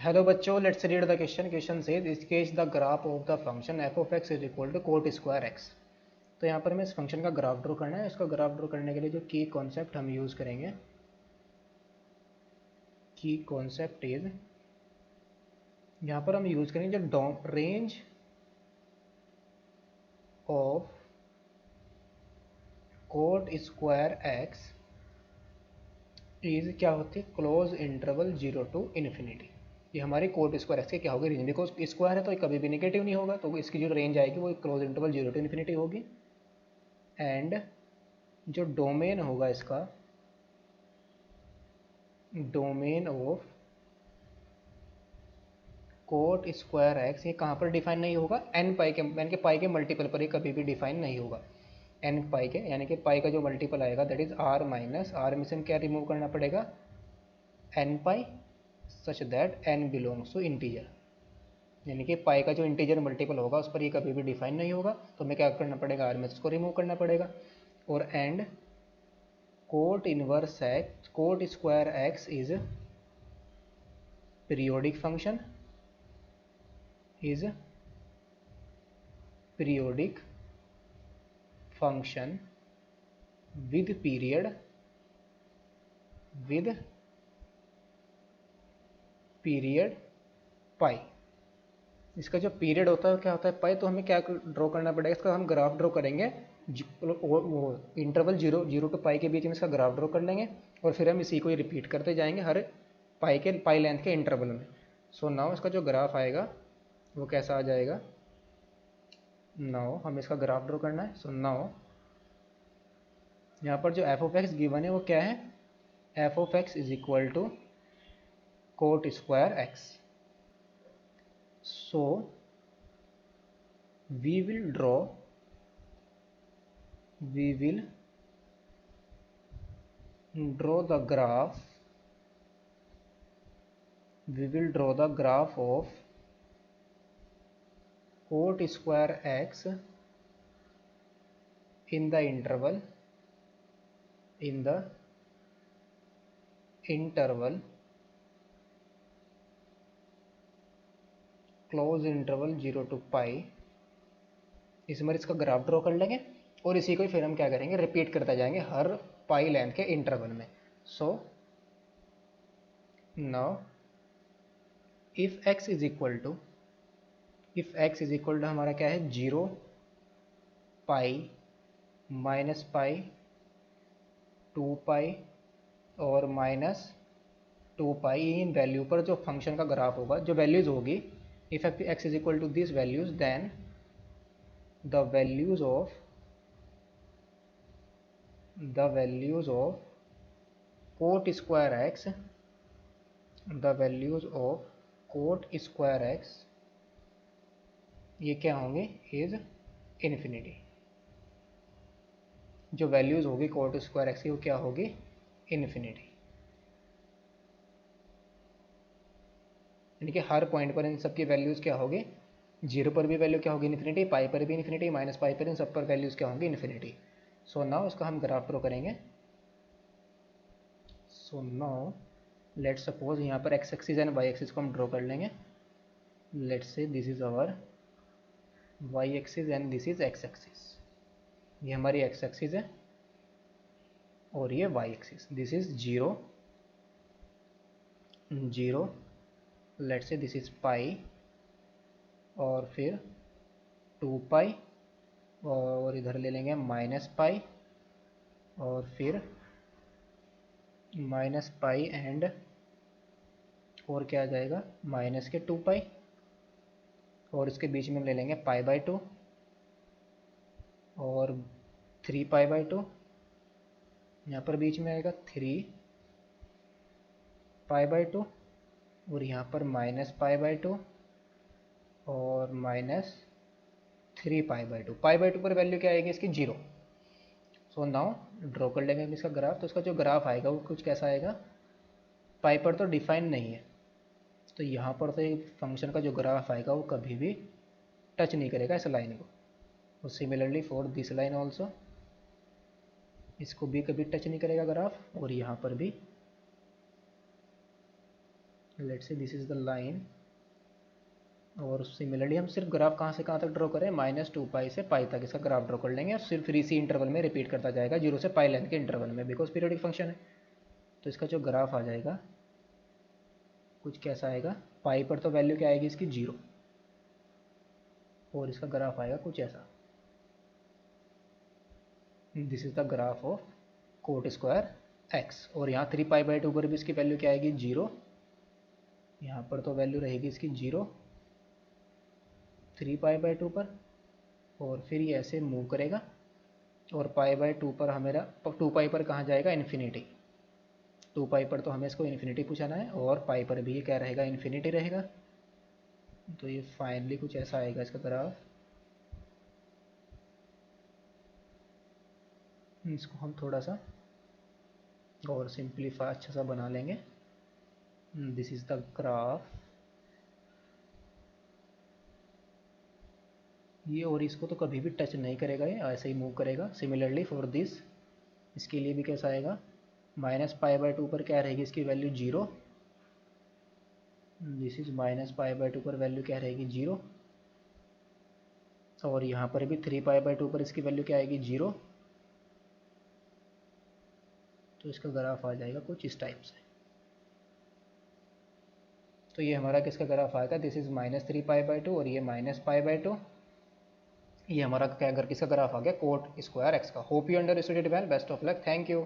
Hello बच्चों, let's read the question. Question says sketch the graph of the function f of x is equal to cot square x. तो यहाँ पर हमें इस function का graph draw करना है। इसका ग्राफ ड्रॉ करने के लिए जो की कॉन्सेप्ट हम यूज़ करेंगे, की कॉन्सेप्ट इज, यहाँ पर हम यूज़ करेंगे जो range of cot square x is क्या होती है, क्लोज इंटरवल 0 टू इन्फिनिटी। ये हमारी कोट स्क्वायर एक्स की क्या होगी, रेंज। बिकॉज स्क्वायर है तो कभी भी निगेटिव नहीं होगा, तो इसकी जो रेंज आएगी वो क्लोज इंटरवल 0 टू इन्फिनिटी होगी। एंड जो डोमेन होगा इसका, domain of cot square x, ये कहाँ पर डिफाइन नहीं होगा, एन पाई के, यानी कि पाई के मल्टीपल पर ये कभी भी डिफाइन नहीं होगा। एन पाई के, यानी कि पाई का जो मल्टीपल आएगा that is R minus, R में से क्या रिमूव करना पड़ेगा, n pi, such that n belongs to integer. यानी कि पाई का जो इंटीजर मल्टीपल होगा उस पर ये कभी भी डिफाइन नहीं होगा, तो हमें क्या करना पड़ेगा, आर में से इसको रिमूव करना पड़ेगा। और and cot inverse x, coat square x is periodic function, is periodic function with period, with period पाई। इसका जो पीरियड होता है क्या होता है, पाई। तो हमें क्या ड्रॉ करना पड़ेगा, इसका हम ग्राफ ड्रॉ करेंगे। वो इंटरवल 0 टू पाई के बीच में इसका ग्राफ ड्रॉ कर लेंगे, और फिर हम इसी को ही रिपीट करते जाएंगे हर पाई लेंथ के इंटरवल में। सो नाउ इसका जो ग्राफ आएगा वो कैसा आ जाएगा। नाउ हमें इसका ग्राफ ड्रॉ करना है। सो नाउ यहाँ पर जो एफ ऑफ एक्स गिवन है वो क्या है, f of x is equal to cot square x. So we will draw the graph, of cot square x in the interval close interval 0 to pi. इसमें इसका graph draw कर लेंगे, और इसी को ही फिर हम क्या करेंगे, रिपीट करते जाएंगे हर पाई लेंथ के इंटरवल में। So now if x is equal to, हमारा क्या है, 0, पाई, माइनस पाई, 2 पाई और माइनस 2 पाई, इन वैल्यू पर जो फंक्शन का ग्राफ होगा, जो वैल्यूज होगी, if x is equal to this values, then the values of cot square x, ये क्या होंगे, इज इन्फिनिटी। जो वैल्यूज होगी कोट स्क्वायर एक्स की वो क्या होगी, इन्फिनिटी। यानी कि हर पॉइंट पर इन सब की वैल्यूज क्या होगी, 0 पर भी वैल्यू क्या होगी, इन्फिनिटी, पाई पर भी इन्फिनिटी, माइनस पाई पर, इन सब पर वैल्यूज क्या होंगी, इन्फिनिटी। सो नाउ उसका हम ग्राफ ड्रॉ करेंगे। सो नाउ लेट सपोज यहाँ पर x axis and y axis को हम ड्रॉ कर लेंगे। Let's say this is our y axis and this is x axis. ये हमारी एक्स एक्सिस है और ये y axis. This is 0, let's say this is pi, और फिर 2 पाई, और इधर ले लेंगे माइनस पाई, और फिर माइनस पाई एंड, और क्या आ जाएगा, माइनस के 2 पाई, और इसके बीच में हम ले लेंगे पाई बाई 2 और 3 पाई बाई 2। यहाँ पर बीच में आएगा 3 पाई बाई 2, और यहाँ पर माइनस पाई बाई 2 और minus 3 pi by 2। Pi by 2 पर वैल्यू क्या आएगी इसकी, 0। सो नाउ ड्रॉ कर लेंगे हम इसका ग्राफ। तो इसका जो ग्राफ आएगा वो कुछ कैसा आएगा, पाई पर तो डिफाइन नहीं है, तो यहाँ पर तो फंक्शन का जो ग्राफ आएगा वो कभी भी टच नहीं करेगा इस लाइन को। और similarly for this line also, इसको भी कभी टच नहीं करेगा ग्राफ, और यहाँ पर भी let's say this is the line, और सिमिलरली हम सिर्फ ग्राफ कहाँ से कहाँ तक ड्रॉ करें, -2 से पाई तक इसका ग्राफ ड्रॉ कर लेंगे, और सिर्फ इसी इंटरवल में रिपीट करता जाएगा 0 से पाई लेंथ के इंटरवल में, बिकॉज पीरियोडिक फंक्शन है। तो इसका जो ग्राफ आ जाएगा कुछ कैसा आएगा, पाई पर तो वैल्यू क्या आएगी इसकी 0, और इसका ग्राफ आएगा कुछ ऐसा। This is the graph of cot square x, और यहाँ 3π/2 पर भी इसकी वैल्यू क्या आएगी 0, यहाँ पर तो वैल्यू रहेगी इसकी 0 3π/2 पर, और फिर ये ऐसे मूव करेगा, और π/2 पर हमेरा 2π पर कहाँ जाएगा, इन्फिनिटी। 2π पर तो हमें इसको इन्फिनिटी पूछाना है, और पाई पर भी ये क्या रहेगा, इन्फिनिटी रहेगा। तो ये फाइनली कुछ ऐसा आएगा इसका ग्राफ। इसको हम थोड़ा सा और सिंप्लीफाई अच्छा सा बना लेंगे। दिस इज़ द ग्राफ, ये और इसको तो कभी भी टच नहीं करेगा, ये ऐसे ही मूव करेगा। सिमिलरली फॉर दिस, इसके लिए भी कैसा आएगा, -π/2 पर क्या रहेगी इसकी वैल्यू 0, दिस इज -π/2 पर वैल्यू क्या रहेगी 0, और यहाँ पर भी 3π/2 पर इसकी वैल्यू क्या आएगी 0। तो इसका ग्राफ आ जाएगा कुछ इस टाइप से। तो ये हमारा किसका ग्राफ आएगा, दिस इज -3π/2 और ये -π/2। ये हमारा क्या अगर किसका ग्राफ आ गया, कोट स्क्वायर एक्स का। Hope you understood it well, best of luck, thank you.